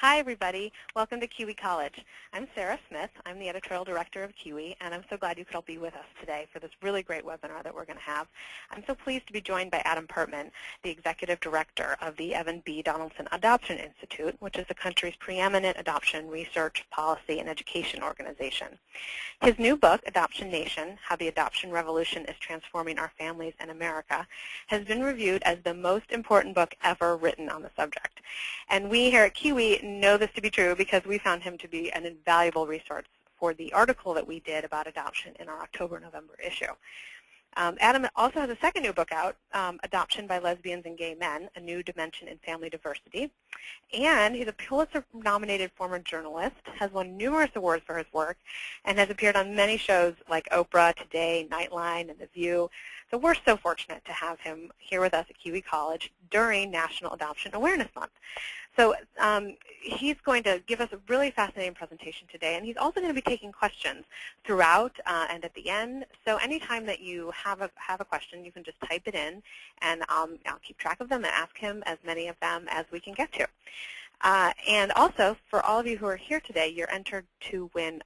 Hi, everybody. Welcome to Kiwi College. I'm Sarah Smith. I'm the editorial director of Kiwi, and I'm so glad you could all be with us today for this really great webinar that we're going to have. I'm so pleased to be joined by Adam Pertman, the executive director of the Evan B. Donaldson Adoption Institute, which is the country's preeminent adoption research, policy, and education organization. His new book, Adoption Nation: How the Adoption Revolution is Transforming Our Families and America, has been reviewed as the most important book ever written on the subject. And we here at Kiwi know this to be true because we found him to be an invaluable resource for the article that we did about adoption in our October-November issue. Adam also has a second new book out, Adoption by Lesbians and Gay Men, A New Dimension in Family Diversity. And he's a Pulitzer-nominated former journalist, has won numerous awards for his work, and has appeared on many shows like Oprah, Today, Nightline, and The View. So we're so fortunate to have him here with us at Kiwi College during National Adoption Awareness Month. So he's going to give us a really fascinating presentation today, and he's also going to be taking questions throughout and at the end. So anytime that you have a question, you can just type it in, and I'll keep track of them and ask him as many of them as we can get to. And also, for all of you who are here today, you're entered to win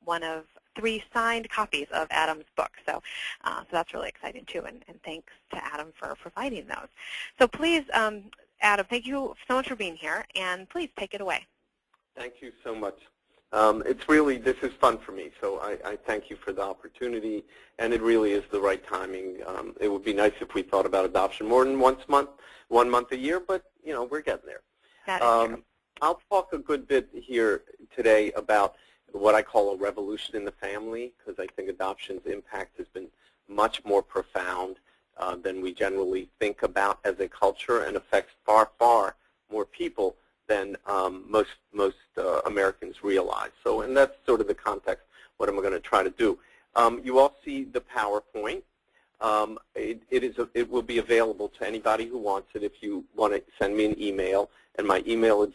one of 3 signed copies of Adam's book. So that's really exciting, too, and thanks to Adam for providing those. So please, Adam, thank you so much for being here, and please take it away. Thank you so much. This is fun for me, so I thank you for the opportunity, and it really is the right timing. It would be nice if we thought about adoption more than 1 month a year, but, you know, we're getting there. That is true. I'll talk a good bit here today about what I call a revolution in the family, because I think adoption's impact has been much more profound than we generally think about as a culture, and affects far, far more people than most Americans realize. So, and that's sort of the context, what I'm going to try to do. You all see the PowerPoint. It will be available to anybody who wants it. If you want to send me an email, and my email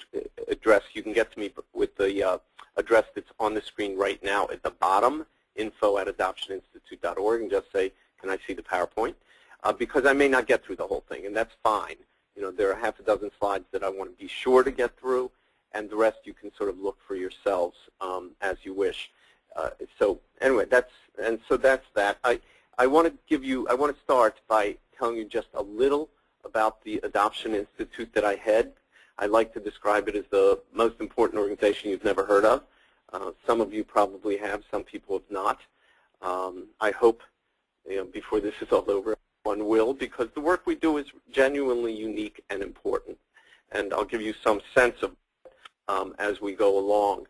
address, you can get to me with the address that's on the screen right now at the bottom, info@adoptioninstitute.org, and just say, can I see the PowerPoint? Because I may not get through the whole thing, and that's fine. You know, there are half a dozen slides that I want to be sure to get through, and the rest you can sort of look for yourselves as you wish. So anyway, that's that. I want to start by telling you just a little about the Adoption Institute that I head. I like to describe it as the most important organization you've never heard of. Some of you probably have, some people have not. I hope, you know, before this is all over, one will, because the work we do is genuinely unique and important. And I'll give you some sense of it as we go along.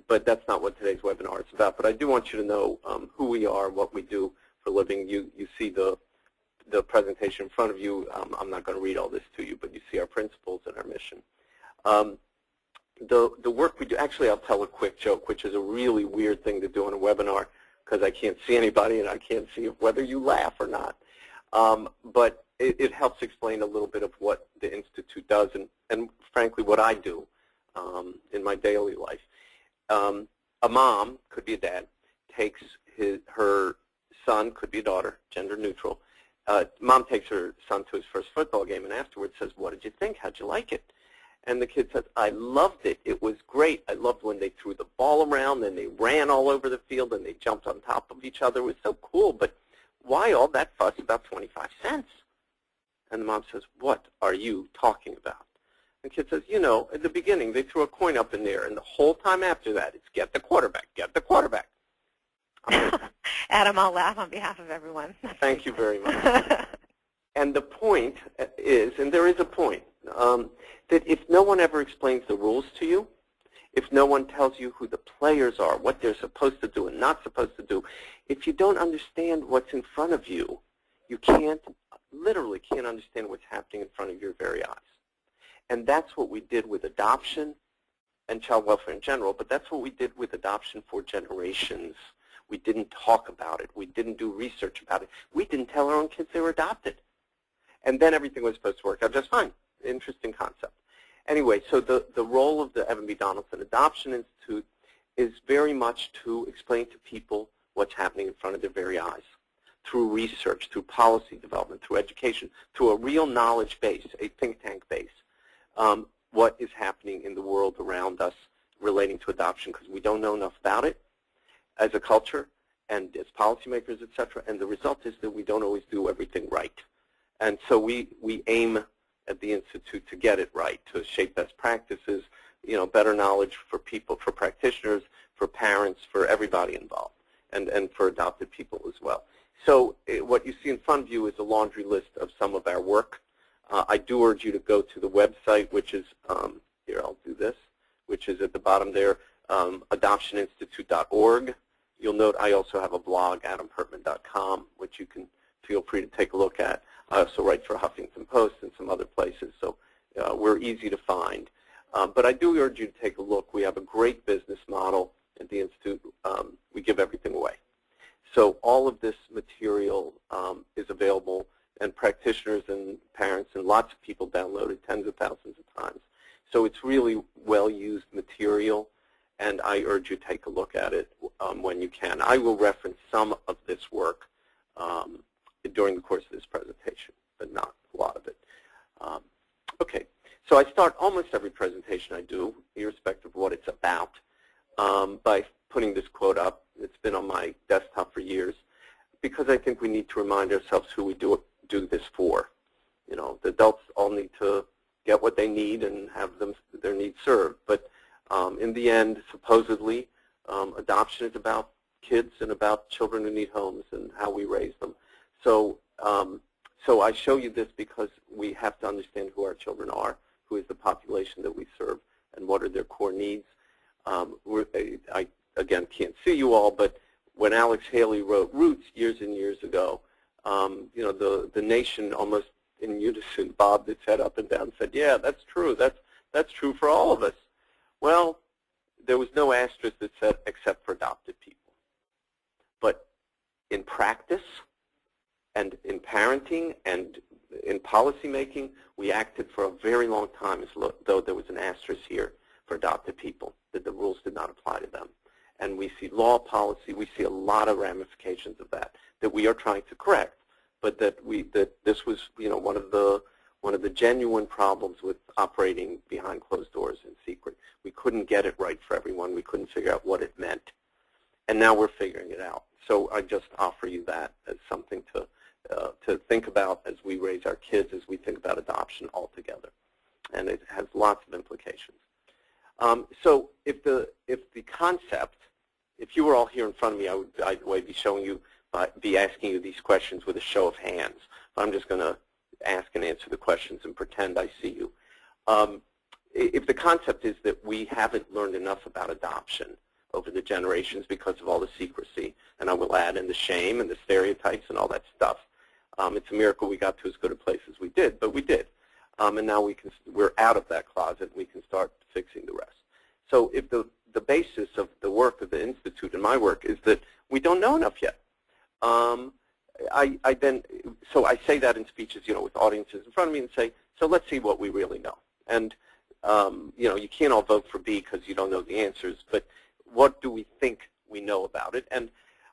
But that's not what today's webinar is about. But I do want you to know who we are, what we do for a living. You see the presentation in front of you. I'm not going to read all this to you, but you see our principles and our mission. The work we do, actually I'll tell a quick joke, which is a really weird thing to do on a webinar, because I can't see anybody and I can't see whether you laugh or not. But it helps explain a little bit of what the Institute does, and frankly what I do in my daily life. A mom, could be a dad, takes her son, could be a daughter, gender neutral. Mom takes her son to his first football game, and afterwards says, what did you think? How'd you like it? And the kid says, I loved it. It was great. I loved when they threw the ball around, and they ran all over the field, and they jumped on top of each other. It was so cool, but why all that fuss about 25 cents? And the mom says, what are you talking about? And the kid says, you know, at the beginning, they threw a coin up in there, and the whole time after that, it's get the quarterback, get the quarterback. Adam, I'll laugh on behalf of everyone. Thank you very much. And the point is, and there is a point, that if no one ever explains the rules to you, if no one tells you who the players are, what they're supposed to do and not supposed to do, if you don't understand what's in front of you, you literally can't understand what's happening in front of your very eyes. And that's what we did with adoption and child welfare in general, but that's what we did with adoption for generations. We didn't talk about it. We didn't do research about it. We didn't tell our own kids they were adopted. And then everything was supposed to work out just fine. Interesting concept. Anyway, so the role of the Evan B. Donaldson Adoption Institute is very much to explain to people what's happening in front of their very eyes through research, through policy development, through education, through a real knowledge base, a think tank base. what is happening in the world around us relating to adoption, because we don't know enough about it as a culture and as policymakers, et cetera, and the result is that we don't always do everything right. And so we aim at the Institute to get it right, to shape best practices, better knowledge for people, for practitioners, for parents, for everybody involved, and for adopted people as well. So what you see in front of you is a laundry list of some of our work. I do urge you to go to the website, which is, here, I'll do this, which is at the bottom there, adoptioninstitute.org. You'll note I also have a blog, adampertman.com, which you can feel free to take a look at. I also write for Huffington Post and some other places, so we're easy to find. But I do urge you to take a look. We have a great business model at the Institute. We give everything away. So all of this material is available, and practitioners and parents and lots of people download it tens of thousands of times. So it's really well-used material, and I urge you to take a look at it when you can. I will reference some of this work during the course of this presentation, but not a lot of it. Okay, so I start almost every presentation I do, irrespective of what it's about, by putting this quote up. It's been on my desktop for years, because I think we need to remind ourselves who we do this for. The adults all need to get what they need and have their needs served. But in the end, supposedly, adoption is about kids and about children who need homes and how we raise them. So, so I show you this because we have to understand who our children are, who is the population that we serve, and what are their core needs. I, again, can't see you all, but when Alex Haley wrote Roots years and years ago, the nation almost in unison bobbed its head up and down and said, yeah, that's true. That's true for all of us. Well, there was no asterisk that said except for adopted people. But in practice and in parenting and in policymaking, we acted for a very long time as though there was an asterisk here for adopted people, that the rules did not apply to them. And we see law policy, we see a lot of ramifications of that we are trying to correct, but that this was one of the genuine problems with operating behind closed doors in secret. We couldn't get it right for everyone. We couldn't figure out what it meant, and now we're figuring it out. So I just offer you that as something to think about as we raise our kids, as we think about adoption altogether, and it has lots of implications. So if the concept, if you were all here in front of me, I would be showing you, be asking you these questions with a show of hands. But I'm just going to ask and answer the questions and pretend I see you. If the concept is that we haven't learned enough about adoption over the generations because of all the secrecy, and I will add in the shame and the stereotypes and all that stuff, it's a miracle we got to as good a place as we did, but we did. And now we're out of that closet. We can start fixing the rest. So if the basis of the work of the Institute and my work is that we don't know enough yet, so I say that in speeches, with audiences in front of me and say, so let's see what we really know. And, you can't all vote for B because you don't know the answers, but what do we think we know about it? And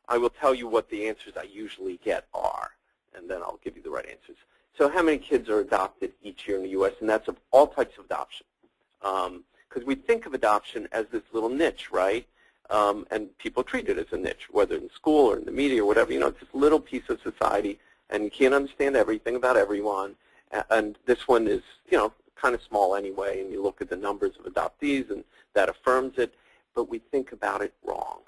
I will tell you what the answers I usually get are, and then I'll give you the right answers. So how many kids are adopted each year in the U.S., and that's of all types of adoption. Because we think of adoption as this little niche, right? And people treat it as a niche, whether in school or in the media or whatever. It's this little piece of society, and you can't understand everything about everyone. And this one is, kind of small anyway, and you look at the numbers of adoptees, and that affirms it. But we think about it wrong,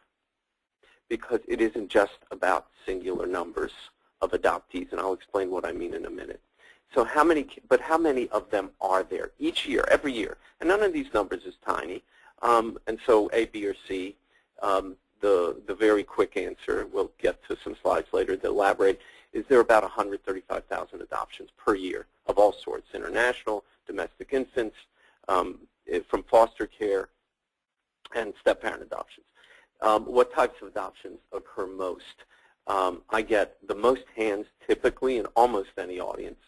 because it isn't just about singular numbers of adoptees, and I'll explain what I mean in a minute. So how many of them are there each year, every year? And none of these numbers is tiny. And so A, B, or C, the very quick answer, we'll get to some slides later to elaborate, is there about 135,000 adoptions per year of all sorts, international, domestic infants, from foster care, and step-parent adoptions. What types of adoptions occur most? I get the most hands typically in almost any audience.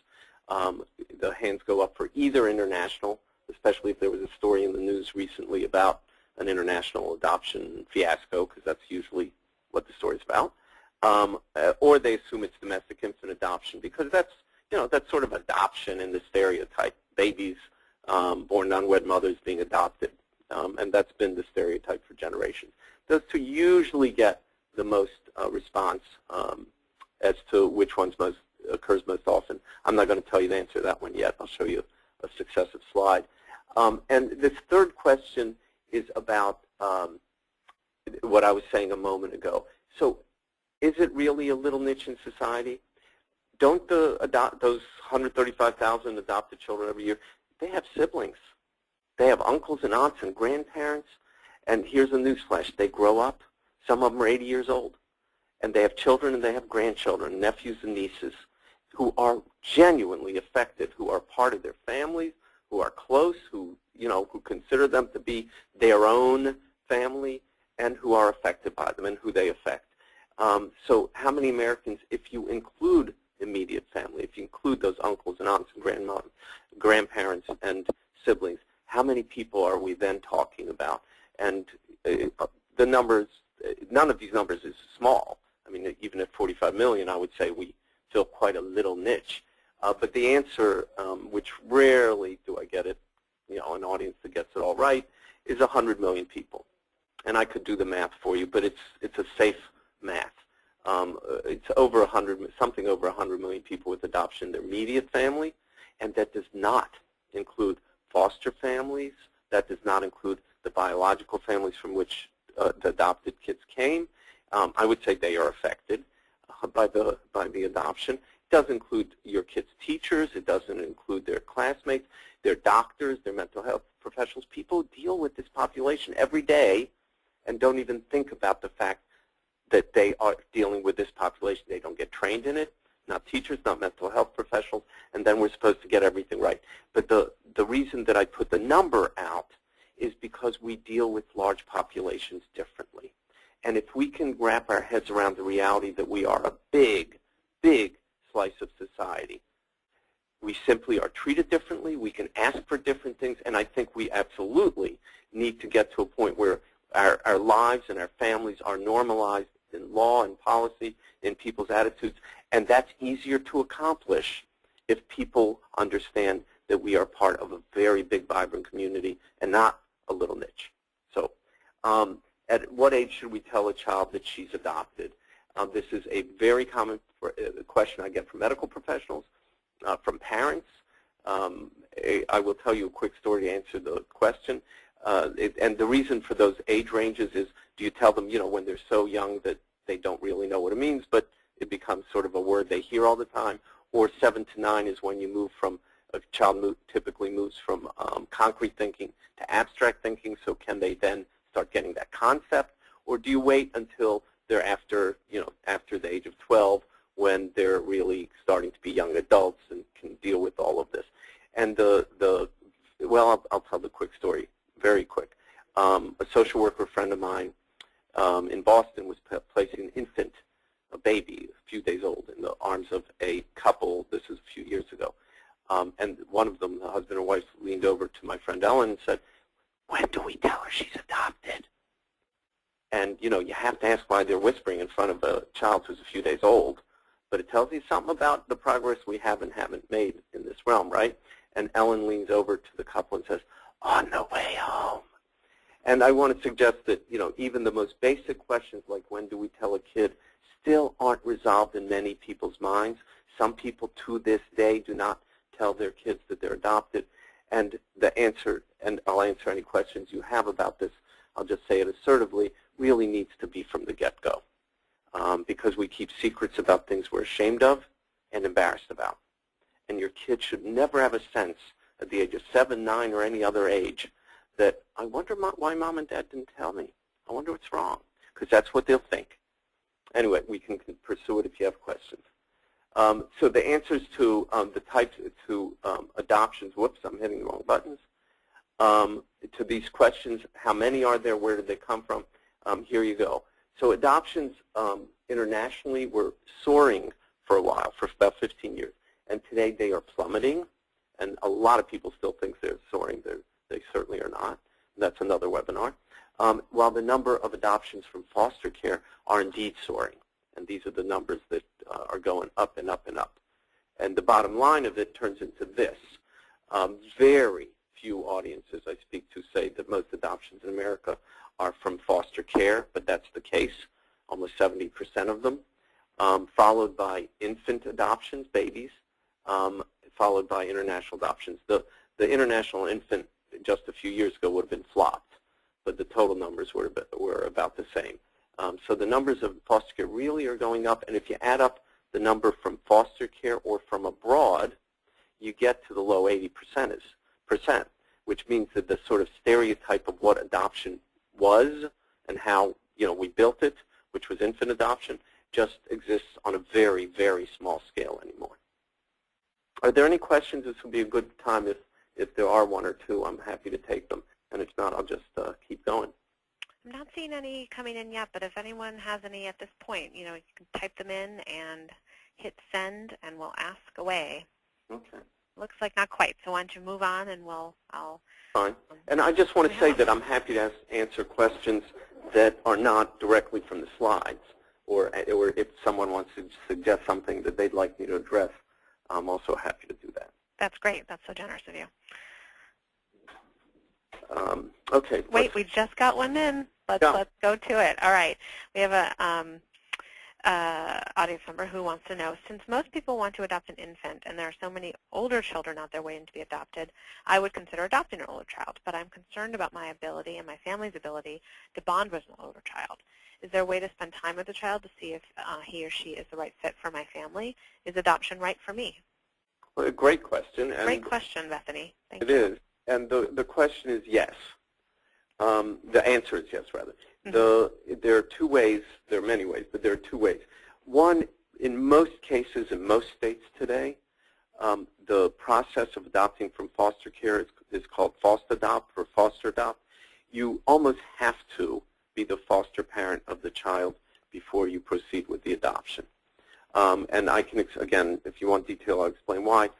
The hands go up for either international, especially if there was a story in the news recently about an international adoption fiasco, because that's usually what the story's about. Or they assume it's domestic infant adoption, because that's sort of adoption in the stereotype. Babies born non-wed mothers being adopted. And that's been the stereotype for generations. Those two usually get the most response as to which ones occurs most often. I'm not going to tell you the answer to that one yet. I'll show you a successive slide. And this third question is about what I was saying a moment ago. So is it really a little niche in society? Don't those 135,000 adopted children every year, they have siblings. They have uncles and aunts and grandparents. And here's a newsflash. They grow up. Some of them are 80 years old. And they have children and they have grandchildren, nephews and nieces, who are genuinely affected, who are part of their families, who are close, who consider them to be their own family, and who are affected by them and who they affect. So how many Americans, if you include immediate family, if you include those uncles and aunts and grandparents and siblings, how many people are we then talking about? And the numbers, none of these numbers is small. I mean, even at 45 million, I would say we fill quite a little niche. But the answer, which rarely do I get it, an audience that gets it all right, is 100 million people. And I could do the math for you, but it's a safe math. It's over something over 100 million people with adoption in their immediate family, and that does not include foster families. That does not include the biological families from which the adopted kids came. I would say they are affected by the adoption. It does include your kids' teachers. It doesn't include their classmates, their doctors, their mental health professionals. People deal with this population every day and don't even think about the fact that they are dealing with this population. They don't get trained in it, not teachers, not mental health professionals, and then we're supposed to get everything right. But the reason that I put the number out is because we deal with large populations differently. And if we can wrap our heads around the reality that we are a big, big slice of society, we simply are treated differently, we can ask for different things, and I think we absolutely need to get to a point where our lives and our families are normalized in law and policy, in people's attitudes, and that's easier to accomplish if people understand that we are part of a very big, vibrant community and not a little niche. So at what age should we tell a child that she's adopted? This is a very common question I get from medical professionals, from parents. I will tell you a quick story to answer the question. And the reason for those age ranges is, do you tell them, when they're so young that they don't really know what it means, but it becomes sort of a word they hear all the time, or 7 to 9 is when you move from, a child typically moves from concrete thinking to abstract thinking, so can they then start getting that concept, or do you wait until they're after the age of 12 when they're really starting to be young adults and can deal with all of this? And well, I'll tell the quick story, very quick. A social worker friend of mine in Boston was placing an infant, a baby, a few days old, in the arms of a couple. This is a few years ago. And one of them, the husband and wife, leaned over to my friend Ellen and said, "When do we tell her she's adopted?" And, you have to ask why they're whispering in front of a child who's a few days old. But it tells you something about the progress we have and haven't made in this realm, right? And Ellen leans over to the couple and says, "On the way home." And I want to suggest that, even the most basic questions like when do we tell a kid still aren't resolved in many people's minds. Some people to this day do not tell their kids that they're adopted. And the answer, and I'll answer any questions you have about this, I'll just say it assertively, really needs to be from the get-go. Because we keep secrets about things we're ashamed of and embarrassed about. And your kid should never have a sense at the age of 7, 9, or any other age that, I wonder why Mom and Dad didn't tell me. I wonder what's wrong. Because that's what they'll think. Anyway, we can pursue it if you have questions. So the answers to the types to adoptions, whoops, I'm hitting the wrong buttons. To these questions, how many are there, where did they come from? Here you go. So adoptions internationally were soaring for a while, for about 15 years. And today they are plummeting. And a lot of people still think they're soaring. They certainly are not. That's another webinar. While the number of adoptions from foster care are indeed soaring. And these are the numbers that are going up and up and up. And the bottom line of it turns into this. Very few audiences I speak to say that most adoptions in America are from foster care, but that's the case, almost 70% of them, followed by infant adoptions, babies, followed by international adoptions. The international infant just a few years ago would have been flopped, but the total numbers were about the same. So the numbers of foster care really are going up, and if you add up the number from foster care or from abroad, you get to the low 80%, which means that the sort of stereotype of what adoption was and how we built it, which was infant adoption, just exists on a very, very small scale anymore. Are there any questions? This would be a good time if there are one or two. I'm happy to take them, and if not, I'll just keep going. I'm not seeing any coming in yet, but if anyone has any at this point, you can type them in and hit send, and we'll ask away. Okay. Looks like not quite, so why don't you move on, and I'll... Fine. And I just want to say that I'm happy to answer questions that are not directly from the slides, or if someone wants to suggest something that they'd like me to address, I'm also happy to do that. That's great. That's so generous of you. Okay. Wait, we just got one in. Let's go to it. All right. We have a audience member who wants to know, since most people want to adopt an infant and there are so many older children out there waiting to be adopted, I would consider adopting an older child, but I'm concerned about my ability and my family's ability to bond with an older child. Is there a way to spend time with the child to see if he or she is the right fit for my family? Is adoption right for me? Well, a great question. Great question, Bethany. Thank you. It is. And the question is yes. The answer is yes, rather. Mm-hmm. There are two ways. There are many ways, but there are two ways. One, in most cases, in most states today, the process of adopting from foster care is called FOST-ADOPT or foster adopt. You almost have to be the foster parent of the child before you proceed with the adoption. And I can, again, if you want detail, I'll explain why.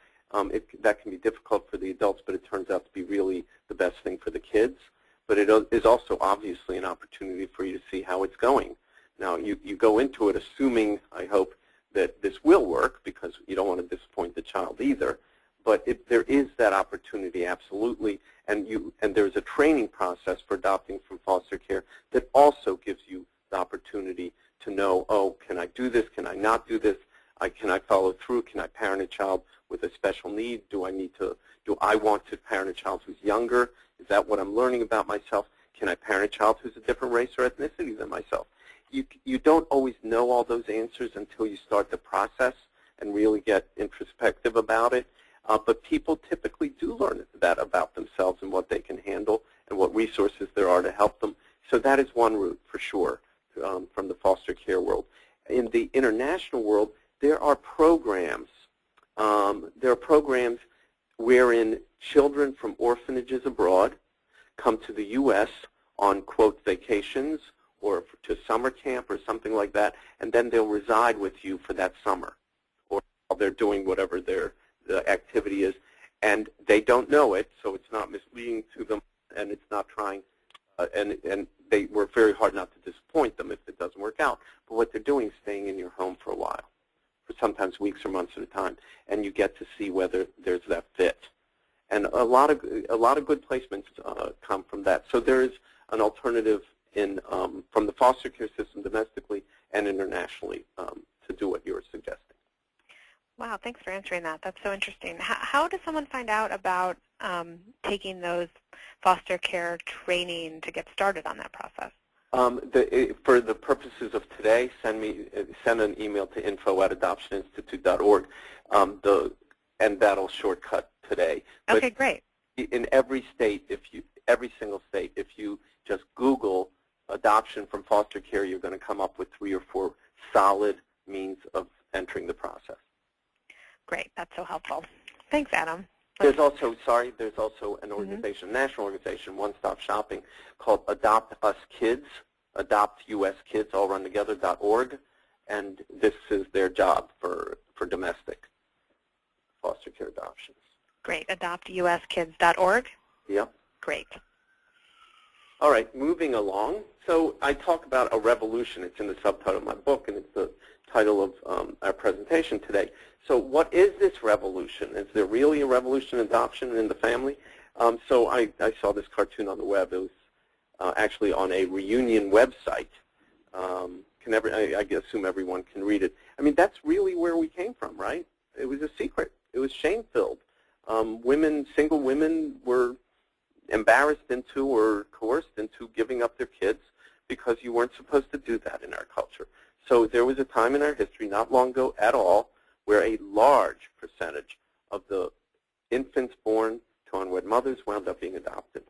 That can be difficult for the adults, but it turns out to be really the best thing for the kids. But it is also obviously an opportunity for you to see how it's going. Now, you go into it assuming, I hope, that this will work, because you don't want to disappoint the child either. But there is that opportunity, absolutely, and there's a training process for adopting from foster care that also gives you the opportunity to know, oh, can I do this? Can I not do this? Can I follow through? Can I parent a child with a special need? Do I want to parent a child who's younger? Is that what I'm learning about myself? Can I parent a child who's a different race or ethnicity than myself? You don't always know all those answers until you start the process and really get introspective about it. But people typically do learn that about themselves and what they can handle and what resources there are to help them. So that is one route for sure from the foster care world. In the international world, there are programs. Wherein children from orphanages abroad come to the U.S. on, quote, vacations or to summer camp or something like that, and then they'll reside with you for that summer, or while they're doing whatever the activity is. And they don't know it, so it's not misleading to them, and it's not trying, and they work very hard not to disappoint them if it doesn't work out. But what they're doing is staying in your home for a while, for sometimes weeks or months at a time, and you get to see whether there's that fit. And a lot of good placements come from that. So there is an alternative from the foster care system domestically and internationally to do what you're suggesting. Wow, thanks for answering that. That's so interesting. How does someone find out about taking those foster care training to get started on that process? For the purposes of today, send an email to info@adoptioninstitute.org, and that'll shortcut today. Okay, but great. In every state, every single state, if you just Google adoption from foster care, you're going to come up with 3 or 4 solid means of entering the process. Great, that's so helpful. Thanks, Adam. There's also an organization, national organization, one-stop shopping, called Adopt Us Kids, Adopt US Kids, all run together, .org, and this is their job for domestic foster care adoptions. Great, adoptuskids.org? Yep. Great. All right, moving along. So I talk about a revolution. It's in the subtitle of my book, and it's the title of our presentation today. So what is this revolution? Is there really a revolution in adoption in the family? So I saw this cartoon on the web. It was actually on a reunion website. I assume everyone can read it. I mean, that's really where we came from, right? It was a secret. It was shame-filled. Single women were embarrassed into or coerced into giving up their kids because you weren't supposed to do that in our culture. So there was a time in our history, not long ago at all, where a large percentage of the infants born to unwed mothers wound up being adopted.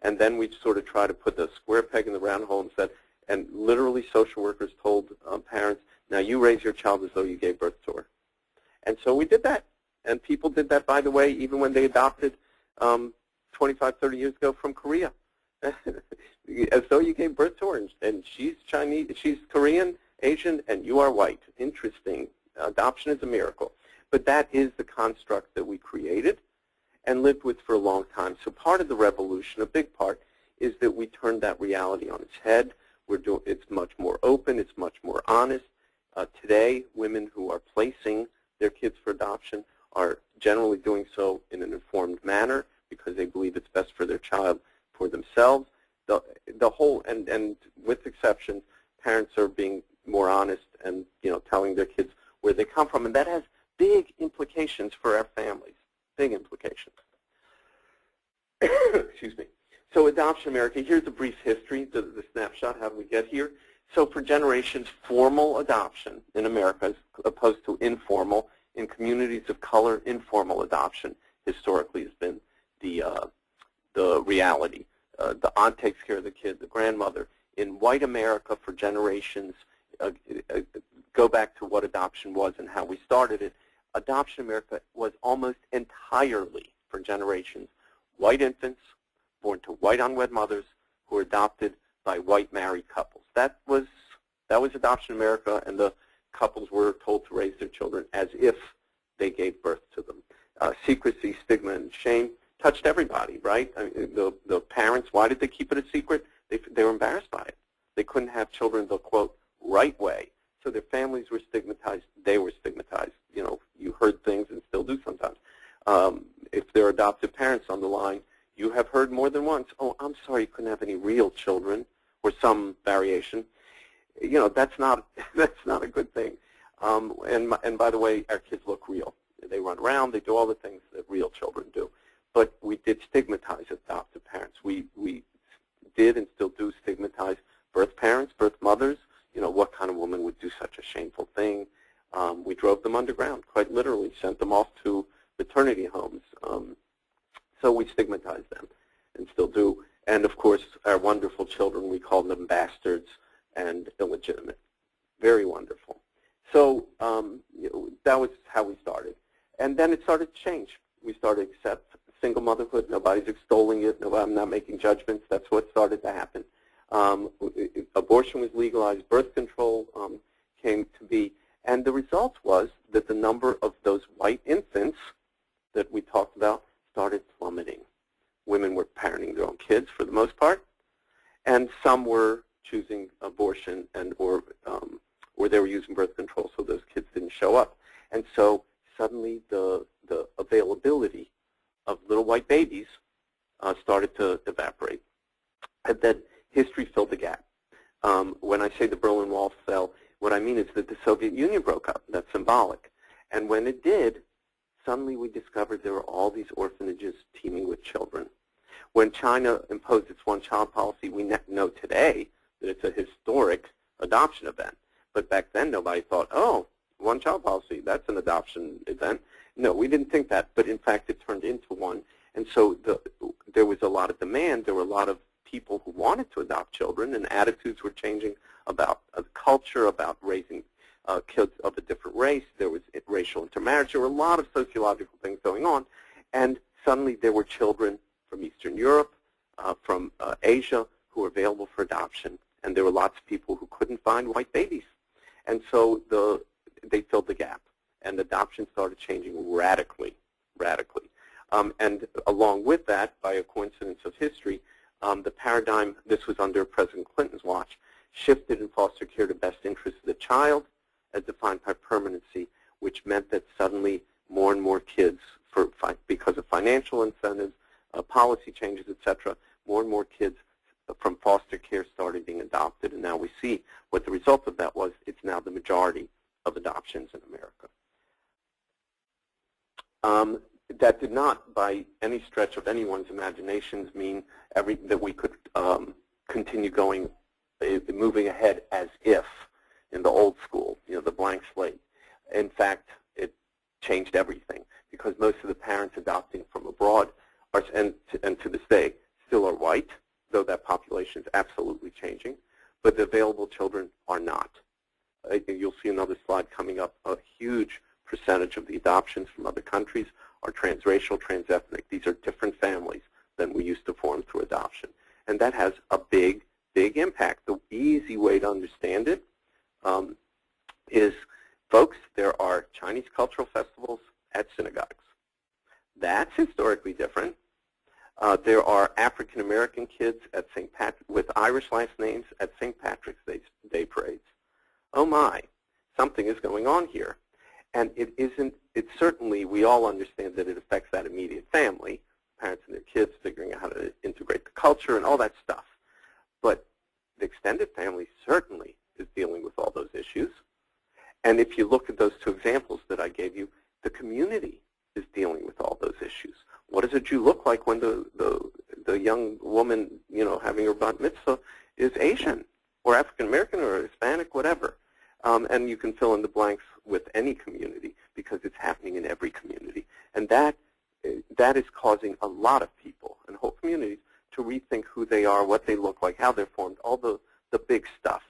And then we sort of try to put the square peg in the round hole and said, and literally social workers told parents, now you raise your child as though you gave birth to her. And so we did that. And people did that, by the way, even when they adopted 25, 30 years ago from Korea. As though you gave birth to her, and she's Chinese, she's Korean, Asian, and you are white. Interesting. Adoption is a miracle. But that is the construct that we created and lived with for a long time. So part of the revolution, a big part, is that we turned that reality on its head. It's much more open. It's much more honest. Today, women who are placing their kids for adoption are generally doing so in an informed manner because they believe it's best for their child, for themselves. The whole, and with exceptions, parents are being more honest and telling their kids where they come from, and that has big implications for our families. Big implications. Excuse me. So Adoption America, here's a brief history, the snapshot, how did we get here? So for generations, formal adoption in America as opposed to informal. In communities of color, informal adoption historically has been the reality. The aunt takes care of the kid, the grandmother. In white America for generations, go back to what adoption was and how we started it, Adoption America was almost entirely, for generations, white infants born to white unwed mothers who were adopted by white married couples. That was Adoption America, and the couples were told to raise their children as if they gave birth to them. Secrecy, stigma, and shame touched everybody, right? I mean, the parents, why did they keep it a secret? They were embarrassed by it. They couldn't have children the, quote, right way. So their families were stigmatized. They were stigmatized. You heard things and still do sometimes. If there are adoptive parents on the line, you have heard more than once, oh, I'm sorry you couldn't have any real children, or some variation. That's not a good thing. And by the way, our kids look real. They run around. They do all the things that real children do. But we did stigmatize adoptive parents. We did and still do stigmatize birth parents, birth mothers. What kind of woman would do such a shameful thing? We drove them underground, quite literally, sent them off to maternity homes. So we stigmatized them and still do. And, of course, our wonderful children, we call them bastards and illegitimate. Very wonderful. So that was how we started. And then it started to change. We started to accept single motherhood. Nobody's extolling it. I'm not making judgments. That's what started to happen. Abortion was legalized. Birth control came to be. And the result was that the number of those white infants that we talked about started plummeting. Women were parenting their own kids for the most part, and some were choosing abortion or they were using birth control, so those kids didn't show up. And so suddenly the availability of little white babies started to evaporate. And then history filled the gap. When I say the Berlin Wall fell, what I mean is that the Soviet Union broke up. That's symbolic. And when it did, suddenly we discovered there were all these orphanages teeming with children. When China imposed its one-child policy, we know today that it's a historic adoption event. But back then, nobody thought, oh, one-child policy, that's an adoption event. No, we didn't think that, but in fact, it turned into one. And so there was a lot of demand. There were a lot of people who wanted to adopt children, and attitudes were changing about culture, about raising kids of a different race. There was racial intermarriage. There were a lot of sociological things going on. And suddenly there were children from Eastern Europe, from Asia, who were available for adoption. And there were lots of people who couldn't find white babies. And so they filled the gap. And adoption started changing radically. And along with that, by a coincidence of history, the paradigm, this was under President Clinton's watch, shifted in foster care to best interest of the child as defined by permanency, which meant that suddenly more and more kids, because of financial incentives, policy changes, etc., more and more kids from foster care started being adopted, and now we see what the result of that was. It's now the majority of adoptions in America. That did not, by any stretch of anyone's imaginations, mean that we could continue moving ahead as if in the old school, the blank slate. In fact, it changed everything because most of the parents adopting from abroad are, and to this day, still are white, though that population is absolutely changing, but the available children are not. You'll see another slide coming up. A huge percentage of the adoptions from other countries are transracial, transethnic. These are different families than we used to form through adoption. And that has a big, big impact. The easy way to understand it is, folks, there are Chinese cultural festivals at synagogues. That's historically different. There are African American kids at St. Patrick with Irish last names at St. Patrick's Day parades. Oh my, something is going on here. And it certainly, we all understand that it affects that immediate family, parents and their kids figuring out how to integrate the culture and all that stuff. But the extended family certainly is dealing with all those issues. And if you look at those two examples that I gave you, the community is dealing with all those issues. What does a Jew look like when the young woman, having her bat mitzvah is Asian or African American or Hispanic, whatever? And you can fill in the blanks with any community because it's happening in every community. And that is causing a lot of people and whole communities to rethink who they are, what they look like, how they're formed, all the big stuff.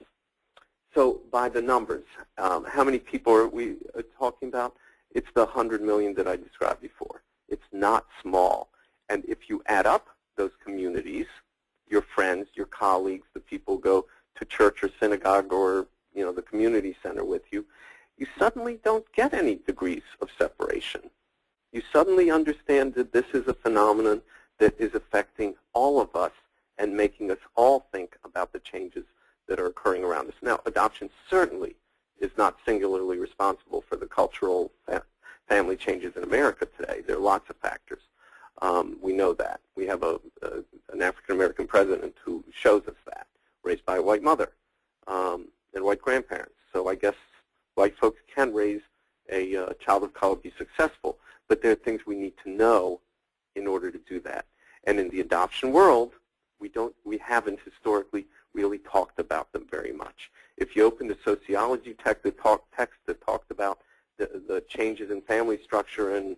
So by the numbers, how many people are we talking about? It's the 100 million that I described before. It's not small. And if you add up those communities, your friends, your colleagues, the people who go to church or synagogue or the community center with you, you suddenly don't get any degrees of separation. You suddenly understand that this is a phenomenon that is affecting all of us and making us all think about the changes that are occurring around us. Now, adoption certainly is not singularly responsible for the cultural family changes in America today. There are lots of factors. We know that. We have an African-American president who shows us that, raised by a white mother and white grandparents. So I guess white folks can raise a child of color, be successful, but there are things we need to know in order to do that. And in the adoption world, we haven't historically really talked about them very much. If you open the sociology text that talked about the changes in family structure and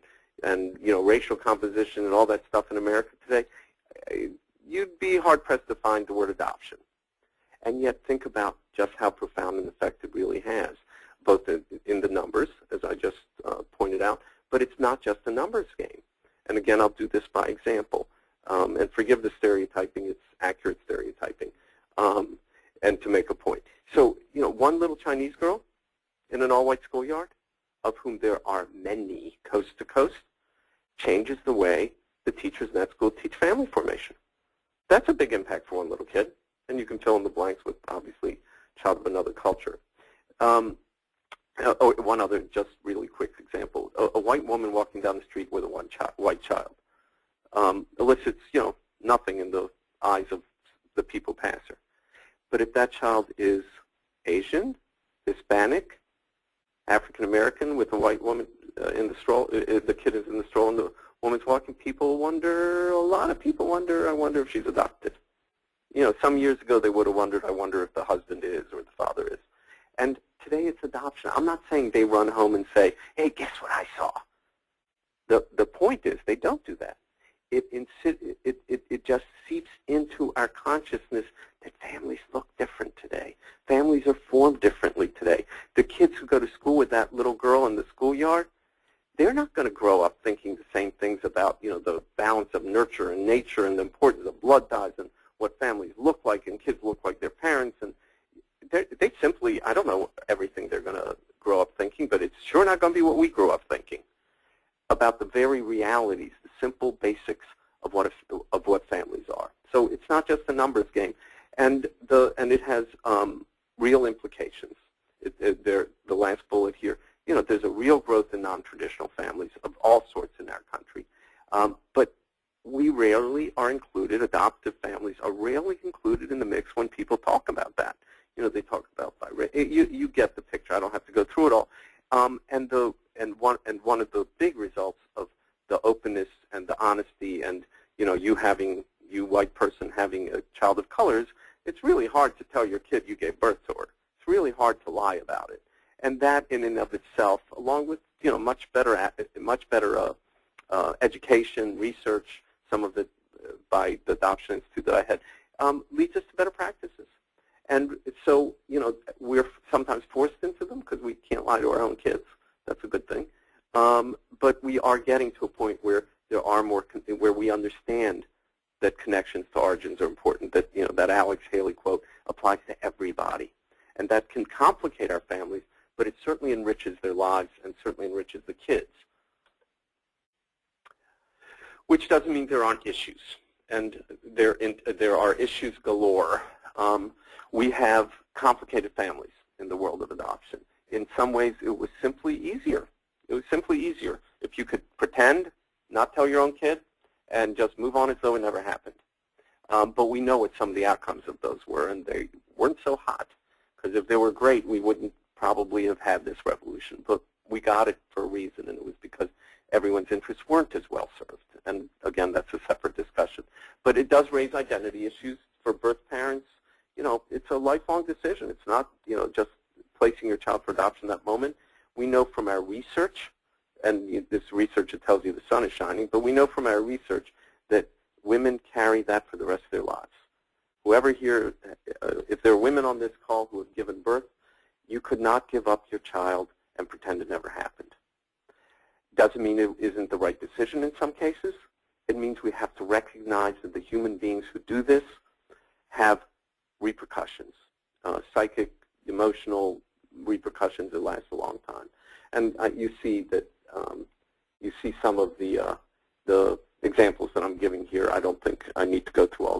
racial composition and all that stuff in America today, you'd be hard-pressed to find the word adoption. And yet think about just how profound an effect it really has, both in the numbers, as I just pointed out, but it's not just a numbers game. And again, I'll do this by example. And forgive the stereotyping, it's accurate stereotyping, and to make a point. So, one little Chinese girl in an all-white schoolyard, of whom there are many coast to coast, changes the way the teachers in that school teach family formation. That's a big impact for one little kid, and you can fill in the blanks with, obviously, child of another culture. One other just really quick example. A white woman walking down the street with a white child elicits, nothing in the eyes of the people pass her. But if that child is Asian, Hispanic, African American with a white woman in the stroll, the kid is in the stroll and the woman's walking, a lot of people wonder, I wonder if she's adopted. Some years ago they would have wondered, I wonder if the husband is or the father is. And today it's adoption. I'm not saying they run home and say, hey, guess what I saw? The point is they don't do that. It just seeps into our consciousness that families look different today. Families are formed differently today. The kids who go to school with that little girl in the schoolyard, they're not going to grow up thinking the same things about, the balance of nurture and nature and the importance of blood ties and what families look like and kids look like their parents. And they simply, I don't know everything they're going to grow up thinking, but it's sure not going to be what we grew up thinking about the very realities, the simple basics of what families are. So it's not just a numbers game, and it has real implications. The last bullet here, there's a real growth in non-traditional families of all sorts in our country, but we rarely are included, adoptive families are rarely included in the mix when people talk about that. You know, they talk about you get the picture. I don't have to go through it all. And one of the big results of the openness and the honesty, and you know, you white person having a child of color, it's really hard to tell your kid you gave birth to her. It's really hard to lie about it. And that in and of itself, along with, you know, much better education, research, some of it by the Adoption Institute that I had, leads us to better practices. And so, you know, we're sometimes forced into them because we can't lie to our own kids. That's a good thing. But we are getting to a point where there are more, where we understand that connections to origins are important, that, you know, that Alex Haley quote applies to everybody. And that can complicate our families, but it certainly enriches their lives and certainly enriches the kids. Which doesn't mean there aren't issues. And there are issues galore. We have complicated families in the world of adoption. In some ways, it was simply easier. It was simply easier if you could pretend, not tell your own kid, and just move on as though it never happened. But we know what some of the outcomes of those were, and they weren't so hot. Because if they were great, we wouldn't probably have had this revolution. But we got it for a reason, and it was because everyone's interests weren't as well served. And again, that's a separate discussion. But it does raise identity issues for birth parents. You know, it's a lifelong decision. It's not, you know, just placing your child for adoption that moment. We know from our research, and this research that tells you the sun is shining, but we know from our research that women carry that for the rest of their lives. Whoever here, if there are women on this call who have given birth, you could not give up your child and pretend it never happened. Doesn't mean it isn't the right decision in some cases. It means we have to recognize that the human beings who do this have repercussions, psychic, emotional repercussions that last a long time. And you see that you see some of the examples that I'm giving here. I don't think I need to go through all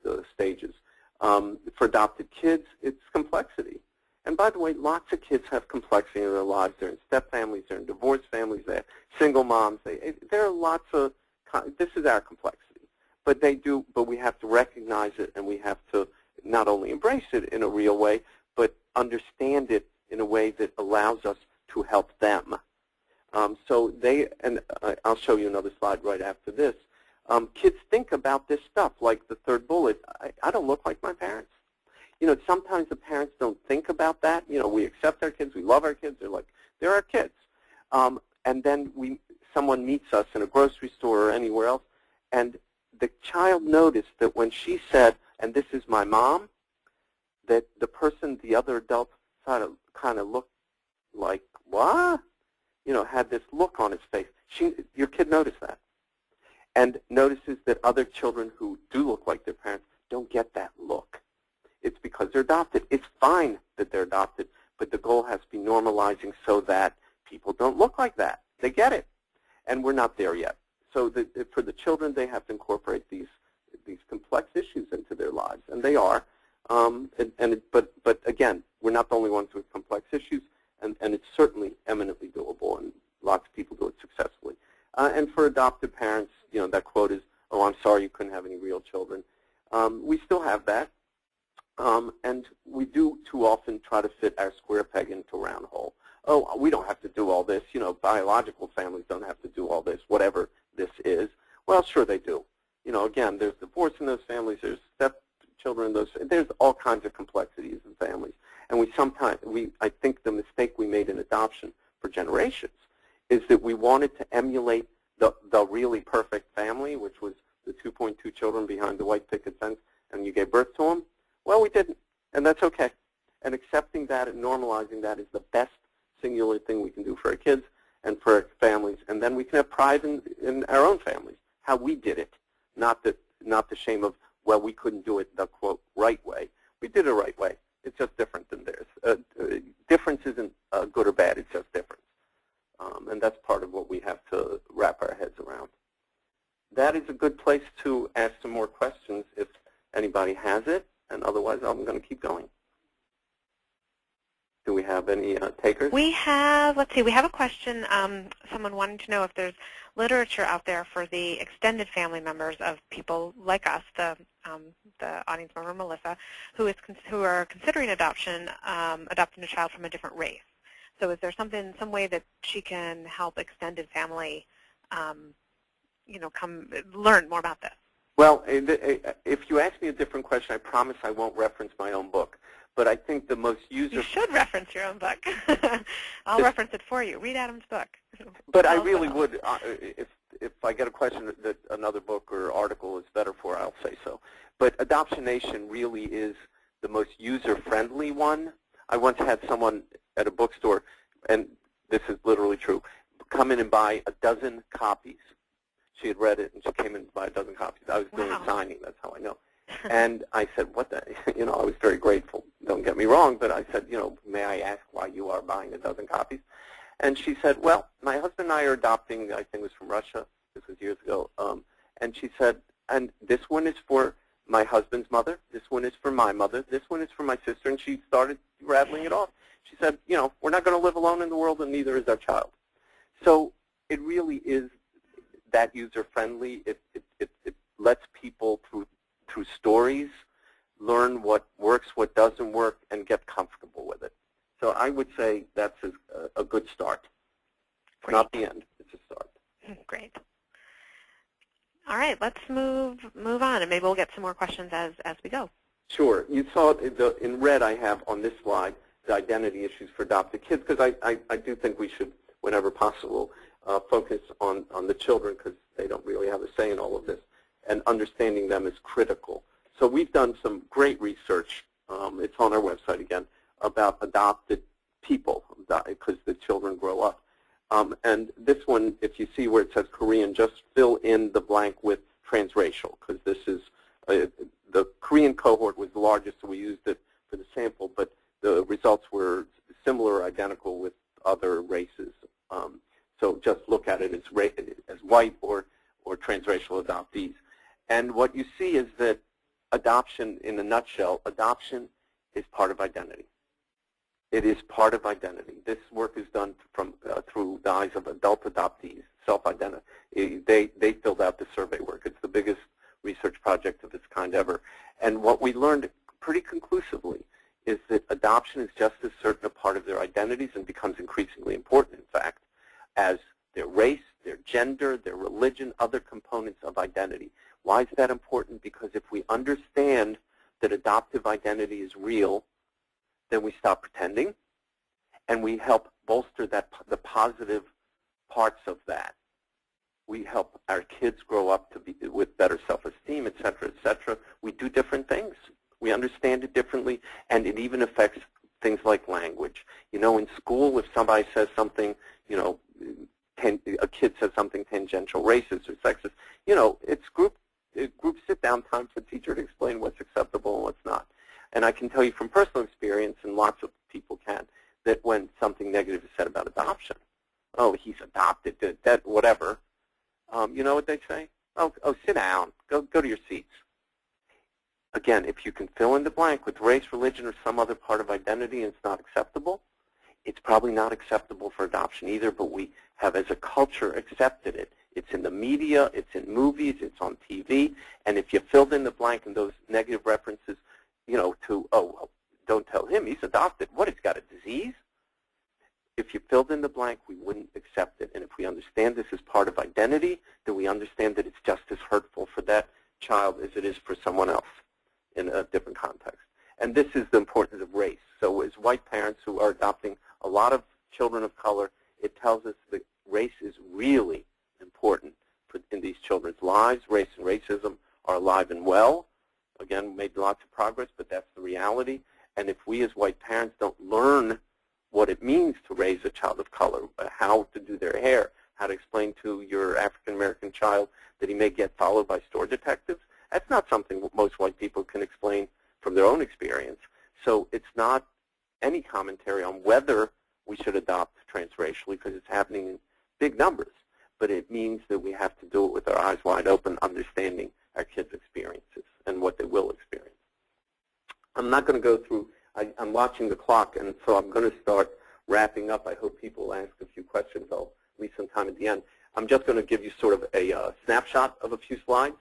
the stages. For adopted kids, it's complexity. And by the way, lots of kids have complexity in their lives. They're in step families, they're in divorced families, they're single moms. There are lots of, this is our complexity. But we have to recognize it, and we have to not only embrace it in a real way, but understand it in a way that allows us to help them. I'll show you another slide right after this. Kids think about this stuff, like the third bullet. I don't look like my parents. You know, sometimes the parents don't think about that. You know, we accept our kids, we love our kids. They're our kids. And then someone meets us in a grocery store or anywhere else, and the child noticed that when she said, "And this is my mom," that the other adult kind of looked like, "What?" You know, had this look on his face. Your kid noticed that, and notices that other children who do look like their parents don't get that look. It's because they're adopted. It's fine that they're adopted, but the goal has to be normalizing so that people don't look like that. They get it, and we're not there yet. So for the children, they have to incorporate these complex issues into their lives, and they are. But again, we're not the only ones with complex issues, and it's certainly eminently doable, and lots of people do it successfully. And for adoptive parents, you know, that quote is, "Oh, I'm sorry you couldn't have any real children." We still have that, and we do too often try to fit our square peg into a round hole. Oh, we don't have to do all this. You know, biological families don't have to do all this, whatever this is. Well, sure they do. You know, again, there's divorce in those families. There's stepchildren in those. There's all kinds of complexities in families. And I think the mistake we made in adoption for generations is that we wanted to emulate the really perfect family, which was the 2.2 children behind the white picket fence, and you gave birth to them. Well, we didn't, and that's okay. And accepting that and normalizing that is the best singular thing we can do for our kids and for our families. And then we can have pride in our own families, how we did it, not the shame of, well, we couldn't do it the, quote, right way. We did it the right way. It's just different than theirs. Difference isn't good or bad. It's just difference. And that's part of what we have to wrap our heads around. That is a good place to ask some more questions if anybody has it, and otherwise I'm going to keep going. Do we have have any takers? We have, let's see, we have a question, someone wanting to know if there's literature out there for the extended family members of people like us, the audience member Melissa, who are considering adopting a child from a different race. So is there some way that she can help extended family, come learn more about this? Well, if you ask me a different question, I promise I won't reference my own book. But I think the most You should reference your own book. I'll reference it for you. Read Adam's book. But I really would. If I get a question that another book or article is better for, I'll say so. But Adoption Nation really is the most user-friendly one. I once had someone at a bookstore, and this is literally true, come in and buy a dozen copies. She had read it, and she came in to buy a dozen copies. I was doing a signing. That's how I know. And I said, what the, I was very grateful. Don't get me wrong, but I said, may I ask why you are buying a dozen copies? And she said, well, my husband and I are adopting, I think it was from Russia. This was years ago. And she said, and this one is for my husband's mother. This one is for my mother. This one is for my sister. And she started rattling it off. She said, we're not going to live alone in the world, and neither is our child. So it really is that user-friendly. It lets people, through stories, learn what works, what doesn't work, and get comfortable with it. So I would say that's a good start. Great. Not the end. It's a start. Great. All right, let's move on, and maybe we'll get some more questions as we go. Sure. You saw in red I have on this slide the identity issues for adopted kids, because I do think we should, whenever possible, focus on the children, because they don't really have a say in all of this, and understanding them is critical. So we've done some great research, it's on our website again, about adopted people, because the children grow up. And this one, if you see where it says Korean, just fill in the blank with transracial, because this is, the Korean cohort was the largest, so we used it for the sample, but the results were similar or identical with other races. So just look at it as white or transracial adoptees. And what you see is that adoption, in a nutshell, adoption is part of identity. It is part of identity. This work is done through the eyes of adult adoptees, self-identity. They filled out the survey work. It's the biggest research project of its kind ever. And what we learned pretty conclusively is that adoption is just as certain a part of their identities, and becomes increasingly important, in fact, as their race, their gender, their religion, other components of identity. Why is that important? Because if we understand that adoptive identity is real, then we stop pretending, and we help bolster the positive parts of that. We help our kids grow up to be with better self-esteem, et cetera, et cetera. We do different things. We understand it differently, and it even affects things like language. In school, if somebody says something, a kid says something tangential, racist or sexist, it's group sit-down time for the teacher to explain what's acceptable and what's not. And I can tell you from personal experience, and lots of people can, that when something negative is said about adoption, oh, he's adopted, that whatever, you know what they say? Oh, sit down, go to your seats. Again, if you can fill in the blank with race, religion, or some other part of identity and it's not acceptable, it's probably not acceptable for adoption either, but we have, as a culture, accepted it. It's in the media, it's in movies, it's on TV, and if you filled in the blank and those negative references, well, don't tell him he's adopted. What, he's got a disease? If you filled in the blank, we wouldn't accept it. And if we understand this as part of identity, then we understand that it's just as hurtful for that child as it is for someone else in a different context. And this is the importance of race. So as white parents who are adopting a lot of children of color, it tells us that race is really important in these children's lives. Race and racism are alive and well. Again, made lots of progress, but that's the reality. And if we as white parents don't learn what it means to raise a child of color, how to do their hair, how to explain to your African-American child that he may get followed by store detectives, that's not something most white people can explain from their own experience. So it's not any commentary on whether we should adopt transracially, because it's happening in big numbers. But it means that we have to do it with our eyes wide open, understanding our kids' experiences and what they will experience. I'm not going to go through I'm watching the clock, and so I'm going to start wrapping up. I hope people ask a few questions. I'll leave some time at the end. I'm just going to give you sort of a snapshot of a few slides.